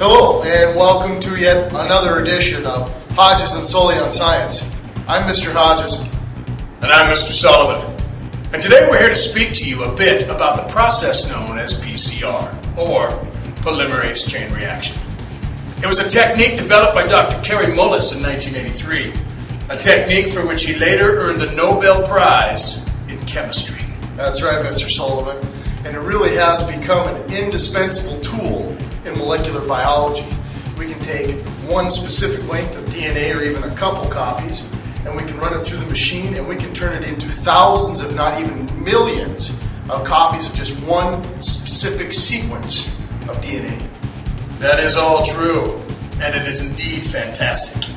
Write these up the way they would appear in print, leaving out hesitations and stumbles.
Hello, and welcome to yet another edition of Hodges and Sully on Science. I'm Mr. Hodges. And I'm Mr. Sullivan. And today we're here to speak to you a bit about the process known as PCR, or polymerase chain reaction. It was a technique developed by Dr. Kary Mullis in 1983, a technique for which he later earned the Nobel Prize in Chemistry. That's right, Mr. Sullivan. And it really has become an indispensable tool in molecular biology. We can take one specific length of DNA or even a couple copies, and we can run it through the machine, and we can turn it into thousands, if not even millions, of copies of just one specific sequence of DNA. That is all true, and it is indeed fantastic.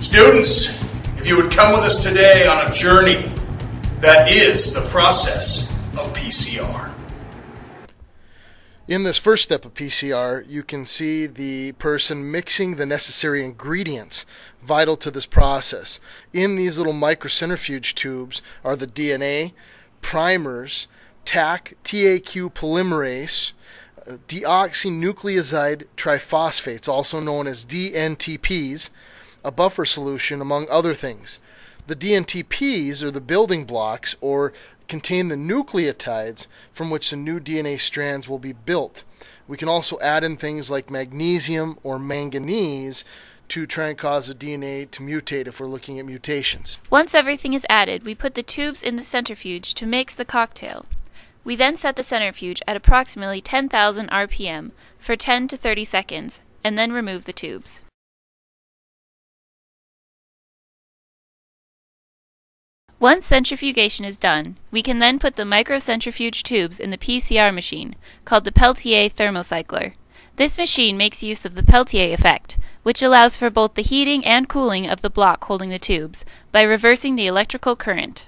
Students, if you would come with us today on a journey that is the process of PCR. In this first step of PCR, you can see the person mixing the necessary ingredients vital to this process. In these little microcentrifuge tubes are the DNA, primers, TAC polymerase, deoxynucleoside triphosphates, also known as DNTPs, a buffer solution, among other things. The DNTPs are the building blocks, or contain the nucleotides from which the new DNA strands will be built. We can also add in things like magnesium or manganese to try and cause the DNA to mutate if we're looking at mutations. Once everything is added, we put the tubes in the centrifuge to mix the cocktail. We then set the centrifuge at approximately 10,000 RPM for 10 to 30 seconds, and then remove the tubes. Once centrifugation is done, we can then put the microcentrifuge tubes in the PCR machine, called the Peltier thermocycler. This machine makes use of the Peltier effect, which allows for both the heating and cooling of the block holding the tubes, by reversing the electrical current.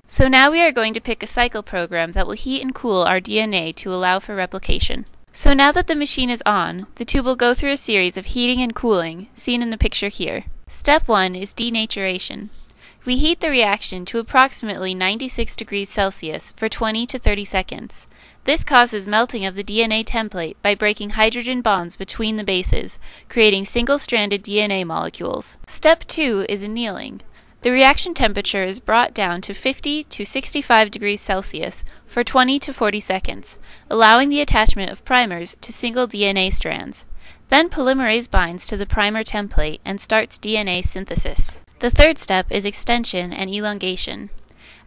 So now we are going to pick a cycle program that will heat and cool our DNA to allow for replication. So now that the machine is on, the tube will go through a series of heating and cooling, seen in the picture here. Step 1 is denaturation. We heat the reaction to approximately 96 degrees Celsius for 20 to 30 seconds. This causes melting of the DNA template by breaking hydrogen bonds between the bases, creating single-stranded DNA molecules. Step 2 is annealing. The reaction temperature is brought down to 50 to 65 degrees Celsius for 20 to 40 seconds, allowing the attachment of primers to single DNA strands. Then polymerase binds to the primer template and starts DNA synthesis. The third step is extension and elongation.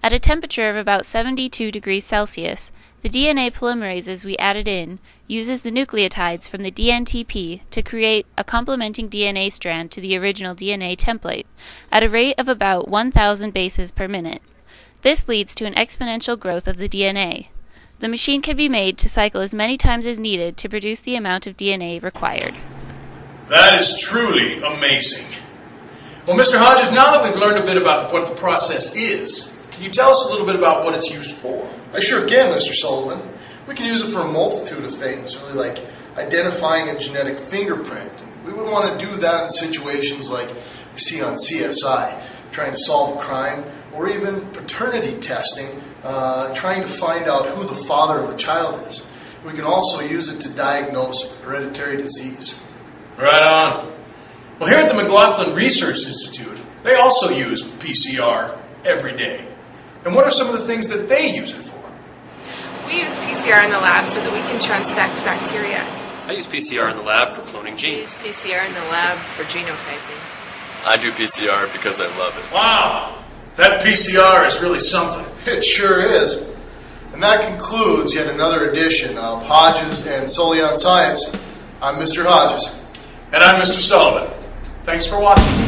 At a temperature of about 72 degrees Celsius, the DNA polymerases we added in uses the nucleotides from the DNTP to create a complementing DNA strand to the original DNA template at a rate of about 1,000 bases per minute. This leads to an exponential growth of the DNA. The machine can be made to cycle as many times as needed to produce the amount of DNA required. That is truly amazing. Well, Mr. Hodges, now that we've learned a bit about what the process is, can you tell us a little bit about what it's used for? I sure can, Mr. Sullivan. We can use it for a multitude of things, really, like identifying a genetic fingerprint. We would want to do that in situations like you see on CSI, trying to solve a crime, or even paternity testing, trying to find out who the father of a child is. We can also use it to diagnose hereditary disease. Right on. Well, here at the McLaughlin Research Institute, they also use PCR every day. And what are some of the things that they use it for? We use PCR in the lab so that we can transfect bacteria. I use PCR in the lab for cloning genes. I use PCR in the lab for genotyping. I do PCR because I love it. Wow! That PCR is really something. It sure is. And that concludes yet another edition of Hodges and Sully on Science. I'm Mr. Hodges. And I'm Mr. Sullivan. Thanks for watching.